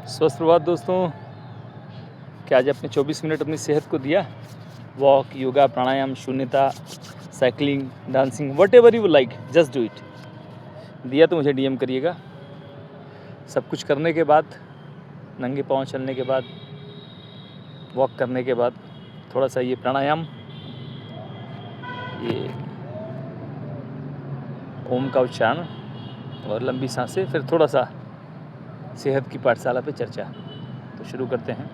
स्वस्थ प्रभात दोस्तों। क्या आज अपने 24 मिनट अपनी सेहत को दिया? वॉक, योगा, प्राणायाम, शून्यता, cycling, dancing, what ever you like, just do it. दिया तो मुझे डीएम करिएगा। सब कुछ करने के बाद, नंगे पाँव चलने के बाद, वॉक करने के बाद, थोड़ा सा ये प्राणायाम, ये ओम का उच्चारण और लंबी सांसें, फिर थोड़ा सा सेहत की पाठशाला पे चर्चा। तो शुरू करते हैं।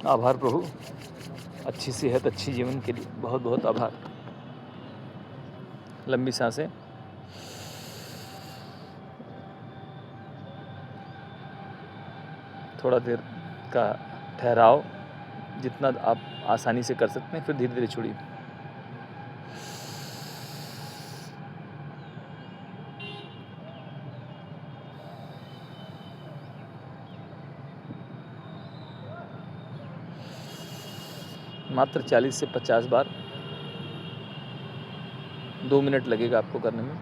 आभार प्रभु, अच्छी सेहत, अच्छी जीवन के लिए बहुत बहुत आभार। लंबी सांसें, थोड़ा देर का ठहराव, जितना आप आसानी से कर सकते हैं, फिर धीरे धीरे छोड़िए। मात्र 40 से 50 बार, 2 मिनट लगेगा आपको करने में।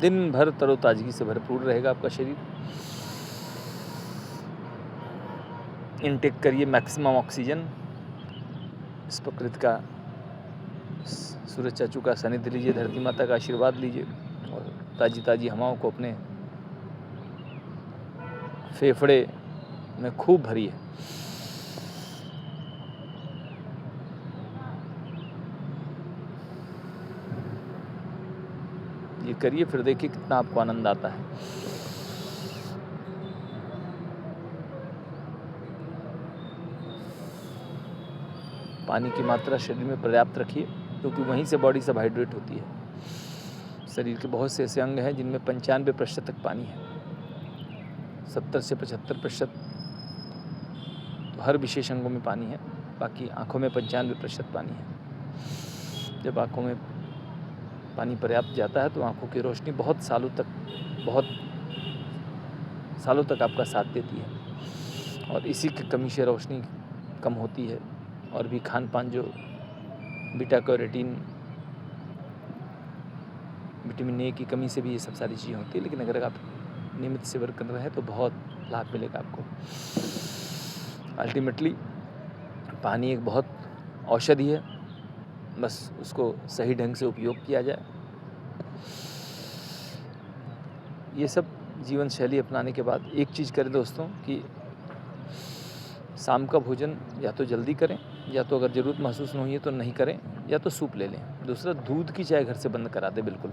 दिन भर तरोताजगी से भरपूर रहेगा आपका शरीर। इनटेक करिए मैक्सिमम ऑक्सीजन। इस प्रकृति का, सूरज चाचू का सानिध्य लीजिए, धरती माता का आशीर्वाद लीजिए और ताजी ताजी हवाओं को अपने फेफड़े में खूब भरिए। ये करिए, फिर देखिए कितना आपको आनंद आता है। पानी की मात्रा शरीर में पर्याप्त रखिए, क्योंकि वहीं से बॉडी सब हाइड्रेट होती है। शरीर के बहुत से ऐसे अंग हैं जिनमें 95% तक पानी है। 70 से 75% तो हर विशेष अंगों में पानी है। बाकी आँखों में 95% पानी है। जब आँखों में पानी पर्याप्त जाता है तो आँखों की रोशनी बहुत सालों तक आपका साथ देती है। और इसी की कमी से रोशनी कम होती है। और भी खान पान, जो बीटा कैरोटीन, विटामिन ए की कमी से भी ये सब सारी चीज़ें होती है। लेकिन अगर आप नियमित सेवन कर रहे हैं तो बहुत लाभ मिलेगा आपको। अल्टीमेटली पानी एक बहुत औषधि है, बस उसको सही ढंग से उपयोग किया जाए। ये सब जीवन शैली अपनाने के बाद एक चीज़ करें दोस्तों कि शाम का भोजन या तो जल्दी करें, या तो अगर ज़रूरत महसूस नहीं है तो नहीं करें, या तो सूप ले लें। दूसरा, दूध की चाय घर से बंद करा दें बिल्कुल।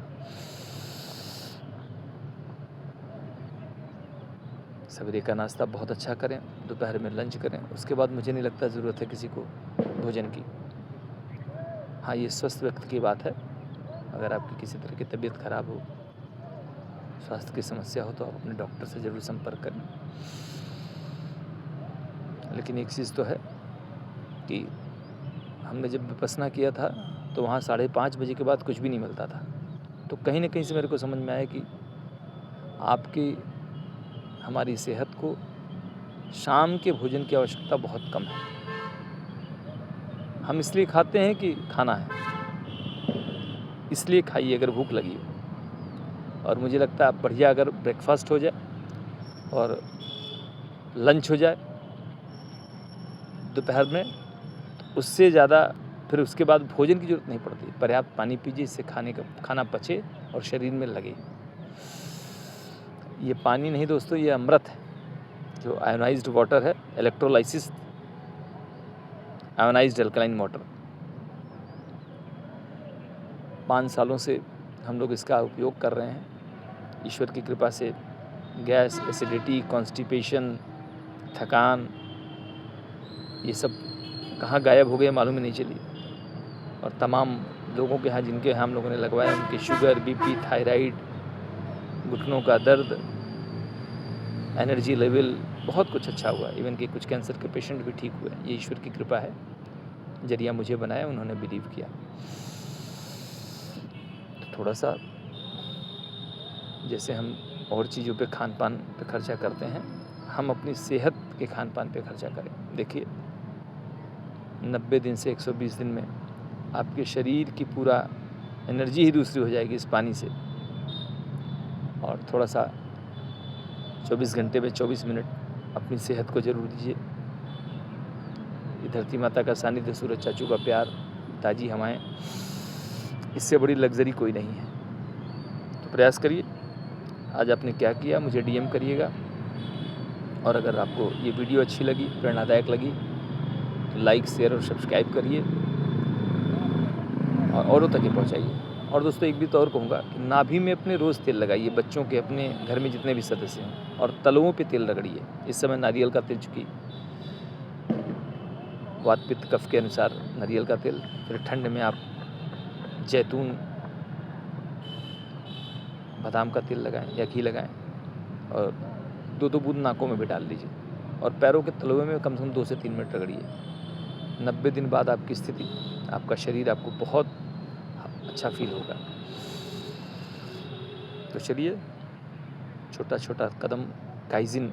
सवेरे का नाश्ता बहुत अच्छा करें, दोपहर में लंच करें, उसके बाद मुझे नहीं लगता ज़रूरत है किसी को भोजन की। हाँ, ये स्वस्थ व्यक्ति की बात है। अगर आपकी किसी तरह की तबीयत खराब हो, स्वास्थ्य की समस्या हो, तो आप अपने डॉक्टर से ज़रूर संपर्क करें। लेकिन एक चीज़ तो है कि हमने जब विपश्यना किया था तो वहाँ 5:30 बजे के बाद कुछ भी नहीं मिलता था। तो कहीं ना कहीं से मेरे को समझ में आया कि आपकी, हमारी सेहत को शाम के भोजन की आवश्यकता बहुत कम है। हम इसलिए खाते हैं कि खाना है, इसलिए खाइए अगर भूख लगी हो। और मुझे लगता है बढ़िया अगर ब्रेकफास्ट हो जाए और लंच हो जाए दोपहर में, उससे ज़्यादा फिर उसके बाद भोजन की ज़रूरत नहीं पड़ती। पर्याप्त पानी पीजिए, इससे खाना पचे और शरीर में लगे। ये पानी नहीं दोस्तों, ये अमृत है, जो आयोनाइज्ड वाटर है, इलेक्ट्रोलाइसिस आयोनाइज्ड अल्कलाइन वाटर। 5 सालों से हम लोग इसका उपयोग कर रहे हैं। ईश्वर की कृपा से गैस, एसिडिटी, कॉन्स्टिपेशन, थकान, ये सब कहाँ गायब हो गए मालूम ही नहीं चली। और तमाम लोगों के यहाँ जिनके यहाँ हम लोगों ने लगवाया, उनके शुगर, बीपी, थायराइड, घुटनों का दर्द, एनर्जी लेवल, बहुत कुछ अच्छा हुआ। इवन कि कुछ कैंसर के पेशेंट भी ठीक हुए। ये ईश्वर की कृपा है। जरिया मुझे बनाया, उन्होंने बिलीव किया। तो थोड़ा सा जैसे हम और चीज़ों पे, खान पान पे खर्चा करते हैं, हम अपनी सेहत के खान पान पे खर्चा करें। देखिए 90 दिन से 120 दिन में आपके शरीर की पूरा एनर्जी ही दूसरी हो जाएगी इस पानी से। और थोड़ा सा 24 घंटे में 24 मिनट अपनी सेहत को ज़रूर दीजिए। ये धरती माता का सानिध्य, सूरज चाचू का प्यार, ताज़ी हवाएं, इससे बड़ी लग्जरी कोई नहीं है। तो प्रयास करिए। आज आपने क्या किया, मुझे डीएम करिएगा। और अगर आपको ये वीडियो अच्छी लगी, प्रेरणादायक लगी, तो लाइक, शेयर और सब्सक्राइब करिए और औरों तक ही पहुँचाइए। और दोस्तों एक भी तो और कहूँगा कि नाभि में अपने रोज़ तेल लगाइए, बच्चों के, अपने घर में जितने भी सदस्य हैं, और तलवों पे तेल रगड़िए। इस समय नारियल का तेल, चूँकि वात पित्त कफ के अनुसार नारियल का तेल, फिर ठंड में आप जैतून, बादाम का तेल लगाएं या घी लगाएं, और 2-2 बूंद नाकों में भी डाल लीजिए, और पैरों के तलवे में कम से कम 2 से 3 मिनट रगड़िए। 90 दिन बाद आपकी स्थिति, आपका शरीर आपको बहुत अच्छा फील होगा। तो चलिए, छोटा छोटा कदम, काइजिन,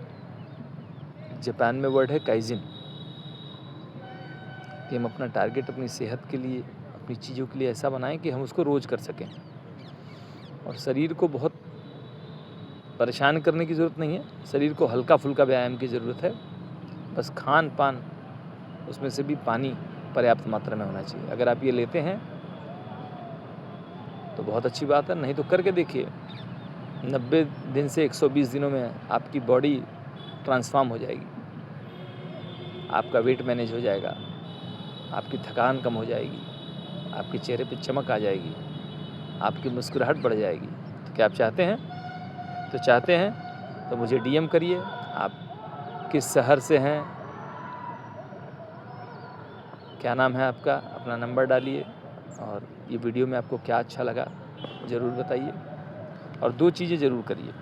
जापान में वर्ड है काइजिन, कि हम अपना टारगेट अपनी सेहत के लिए, अपनी चीज़ों के लिए ऐसा बनाएं कि हम उसको रोज़ कर सकें। और शरीर को बहुत परेशान करने की ज़रूरत नहीं है, शरीर को हल्का फुल्का व्यायाम की ज़रूरत है। बस खान पान, उसमें से भी पानी पर्याप्त मात्रा में होना चाहिए। अगर आप ये लेते हैं तो बहुत अच्छी बात है, नहीं तो करके देखिए। 90 दिन से 120 दिनों में आपकी बॉडी ट्रांसफॉर्म हो जाएगी, आपका वेट मैनेज हो जाएगा, आपकी थकान कम हो जाएगी, आपके चेहरे पे चमक आ जाएगी, आपकी मुस्कुराहट बढ़ जाएगी। तो क्या आप चाहते हैं? तो चाहते हैं तो मुझे डीएम करिए। आप किस शहर से हैं, क्या नाम है आपका, अपना नंबर डालिए, और ये वीडियो में आपको क्या अच्छा लगा ज़रूर बताइए। और 2 चीज़ें ज़रूर करिए।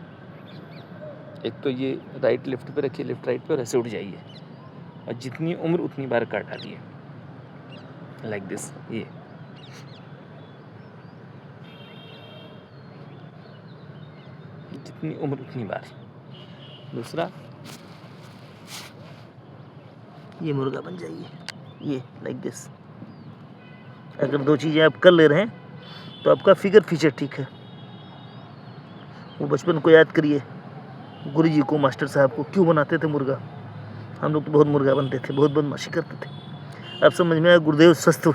एक तो ये राइट लेफ्ट पे रखिए, लेफ्ट राइट पे, और ऐसे उठ जाइए, और जितनी उम्र उतनी बार कर डालिए, लाइक दिस। ये जितनी उम्र उतनी बार। दूसरा, ये मुर्गा बन जाइए, ये लाइक दिस। अगर 2 चीज़ें आप कर ले रहे हैं तो आपका फिगर फीचर ठीक है। वो बचपन को याद करिए, गुरु जी को, मास्टर साहब को, क्यों बनाते थे मुर्गा। हम लोग तो बहुत मुर्गा बनते थे, बहुत बदमाशी करते थे। अब समझ में आया, गुरुदेव स्वस्थ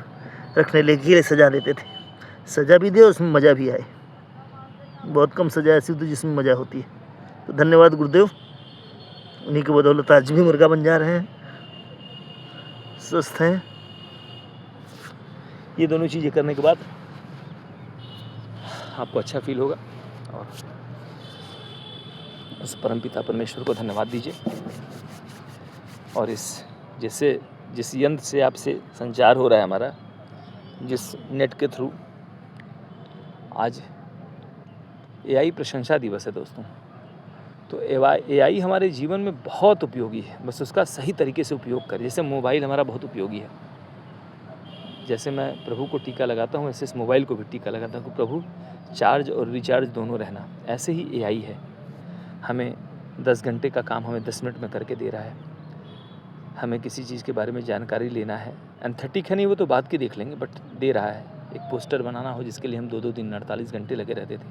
रखने के लिए सजा देते थे। सजा भी दे, उसमें मज़ा भी आए। बहुत कम सजा ऐसी होती है जिसमें मज़ा होती है। तो धन्यवाद गुरुदेव, उन्हीं की बदौलत आज भी मुर्गा बन जा रहे हैं, स्वस्थ हैं। ये दोनों चीज़ें करने के बाद आपको अच्छा फील होगा। और उस परमपिता परमेश्वर को धन्यवाद दीजिए। और जिस यंत्र से आपसे संचार हो रहा है हमारा, जिस नेट के थ्रू, आज एआई प्रशंसा दिवस है दोस्तों। तो एआई हमारे जीवन में बहुत उपयोगी है, बस उसका सही तरीके से उपयोग करें। जैसे मोबाइल हमारा बहुत उपयोगी है, जैसे मैं प्रभु को टीका लगाता हूँ, ऐसे इस मोबाइल को भी टीका लगाता हूँ कि प्रभु चार्ज और रिचार्ज दोनों रहना। ऐसे ही एआई है, हमें 10 घंटे का काम हमें 10 मिनट में करके दे रहा है। हमें किसी चीज़ के बारे में जानकारी लेना है, एंथेटिक है नहीं, वो तो बात की देख लेंगे, बट दे रहा है। एक पोस्टर बनाना हो जिसके लिए हम 2-2 दिन 48 घंटे लगे रहते थे,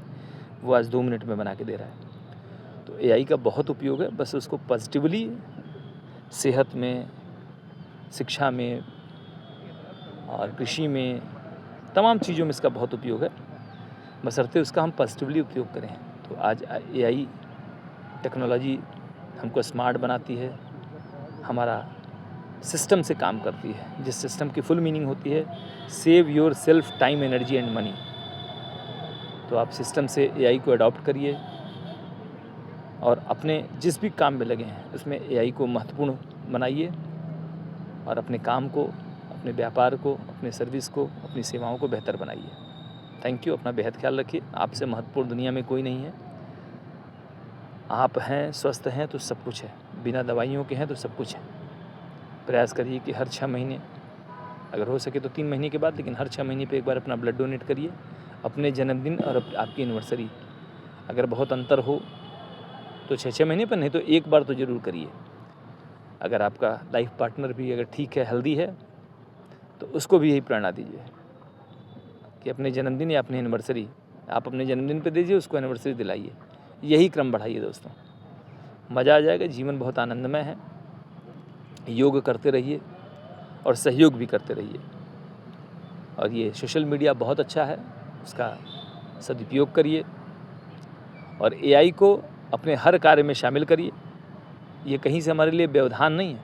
वो आज 2 मिनट में बना के दे रहा है। तो एआई का बहुत उपयोग है, बस उसको पॉजिटिवली सेहत में, शिक्षा में, और कृषि में तमाम चीज़ों में इसका बहुत उपयोग है, बशर्ते उसका हम पॉजिटिवली उपयोग करें। तो आज AI टेक्नोलॉजी हमको स्मार्ट बनाती है, हमारा सिस्टम से काम करती है, जिस सिस्टम की फुल मीनिंग होती है save your self time, energy and money. तो आप सिस्टम से AI को अडॉप्ट करिए और अपने जिस भी काम में लगे हैं उसमें AI को महत्वपूर्ण बनाइए और अपने काम को, अपने व्यापार को, अपने सर्विस को, अपनी सेवाओं को बेहतर बनाइए। Thank you. अपना बेहद ख्याल रखिए। आपसे महत्वपूर्ण दुनिया में कोई नहीं है। आप हैं, स्वस्थ हैं तो सब कुछ है, बिना दवाइयों के हैं तो सब कुछ है। प्रयास करिए कि हर 6 महीने, अगर हो सके तो 3 महीने के बाद, लेकिन हर 6 महीने पे एक बार अपना ब्लड डोनेट करिए। अपने जन्मदिन और आपकी एनिवर्सरी, अगर बहुत अंतर हो तो 6-6 महीने पर, नहीं तो एक बार तो ज़रूर करिए। अगर आपका लाइफ पार्टनर भी अगर ठीक है, हेल्दी है, तो उसको भी यही प्रेरणा दीजिए कि अपने जन्मदिन या अपनी एनिवर्सरी आप अपने जन्मदिन पे दीजिए, उसको एनिवर्सरी दिलाइए। यही क्रम बढ़ाइए दोस्तों, मज़ा आ जाएगा। जीवन बहुत आनंदमय है। योग करते रहिए और सहयोग भी करते रहिए। और ये सोशल मीडिया बहुत अच्छा है, उसका सदुपयोग करिए और AI को अपने हर कार्य में शामिल करिए। ये कहीं से हमारे लिए व्यवधान नहीं है,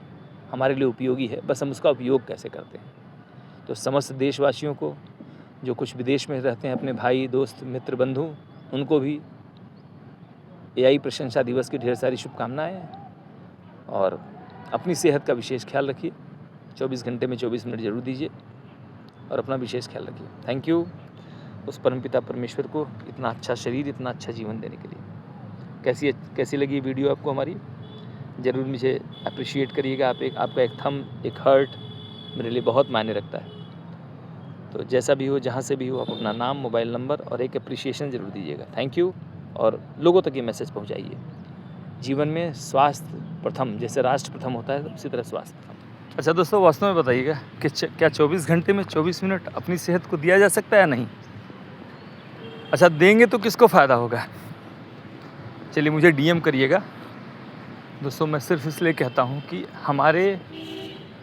हमारे लिए उपयोगी है, बस हम उसका उपयोग कैसे करते हैं। तो समस्त देशवासियों को, जो कुछ विदेश में रहते हैं, अपने भाई, दोस्त, मित्र, बंधु, उनको भी AI प्रशंसा दिवस की ढेर सारी शुभकामनाएं। और अपनी सेहत का विशेष ख्याल रखिए। 24 घंटे में 24 मिनट जरूर दीजिए और अपना विशेष ख्याल रखिए। थैंक यू उस परमपिता परमेश्वर को इतना अच्छा शरीर, इतना अच्छा जीवन देने के लिए। कैसी लगी वीडियो आपको हमारी? ज़रूर मुझे अप्रिशिएट करिएगा। आपका एक थंब, एक हार्ट मेरे लिए बहुत मायने रखता है। तो जैसा भी हो, जहाँ से भी हो, आप अपना नाम, मोबाइल नंबर और एक अप्रिशिएशन ज़रूर दीजिएगा। Thank you. और लोगों तक ये मैसेज पहुँचाइए। जीवन में स्वास्थ्य प्रथम, जैसे राष्ट्र प्रथम होता है, उसी तरह स्वास्थ्य प्रथम। अच्छा दोस्तों, वास्तव में बताइएगा कि क्या 24 घंटे में 24 मिनट अपनी सेहत को दिया जा सकता है या नहीं? अच्छा, देंगे तो किसको फ़ायदा होगा? चलिए मुझे DM करिएगा दोस्तों। मैं सिर्फ इसलिए कहता हूँ कि हमारे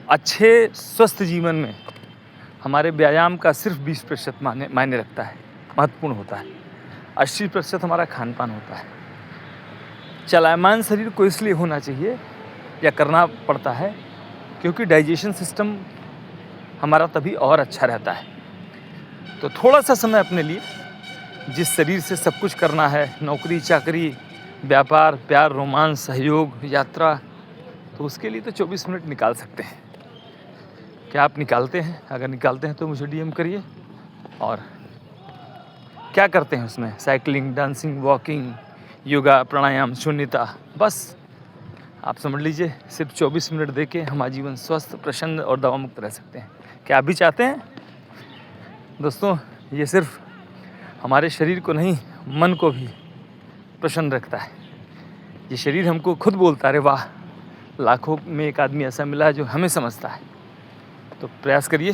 अच्छे स्वस्थ जीवन में हमारे व्यायाम का सिर्फ 20% मायने रखता है, महत्वपूर्ण होता है। 80% हमारा खान पान होता है। चलायमान शरीर को इसलिए होना चाहिए या करना पड़ता है क्योंकि डाइजेशन सिस्टम हमारा तभी और अच्छा रहता है। तो थोड़ा सा समय अपने लिए, जिस शरीर से सब कुछ करना है, नौकरी चाकरी, व्यापार, प्यार, रोमांस, सहयोग, यात्रा, तो उसके लिए तो 24 मिनट निकाल सकते हैं। क्या आप निकालते हैं? अगर निकालते हैं तो मुझे DM करिए। और क्या करते हैं उसमें? साइकिलिंग, डांसिंग, वॉकिंग, योगा, प्राणायाम, शून्यता, बस आप समझ लीजिए सिर्फ 24 मिनट दे के हमारा जीवन स्वस्थ, प्रसन्न और दवा मुक्त रह सकते हैं। क्या आप भी चाहते हैं? दोस्तों, ये सिर्फ हमारे शरीर को नहीं, मन को भी प्रसन्न रखता है। ये शरीर हमको खुद बोलता है, अरे वाह, लाखों में एक आदमी ऐसा मिला है जो हमें समझता है। तो प्रयास करिए,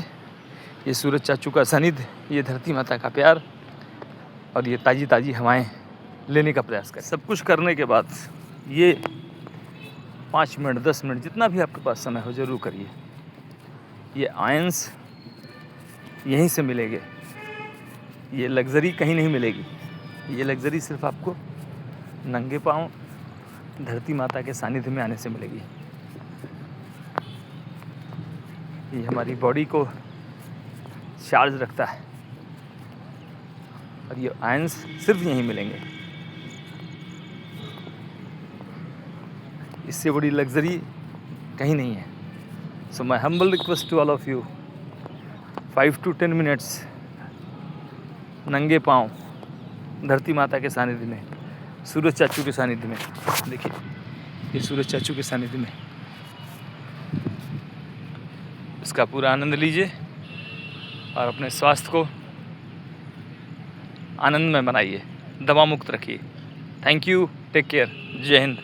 ये सूरज चाचू का सानिध्य, ये धरती माता का प्यार और ये ताज़ी ताज़ी हवाएं लेने का प्रयास करें। सब कुछ करने के बाद ये 5 मिनट, 10 मिनट, जितना भी आपके पास समय हो, ज़रूर करिए। ये आयंस यहीं से मिलेंगे, ये लग्जरी कहीं नहीं मिलेगी। ये लग्जरी सिर्फ आपको नंगे पाँव धरती माता के सानिध्य में आने से मिलेगी। ये हमारी बॉडी को चार्ज रखता है और ये आयंस सिर्फ यहीं मिलेंगे। इससे बड़ी लग्जरी कहीं नहीं है। So my humble request to all of you, 5 to 10 minutes नंगे पाँव धरती माता के सानिध्य में, सूरज चाचू के सानिध्य में। देखिए, ये सूरज चाचू के सानिध्य में इसका पूरा आनंद लीजिए और अपने स्वास्थ्य को आनंद में बनाइए, दवा मुक्त रखिए। थैंक यू, टेक केयर, जय हिंद।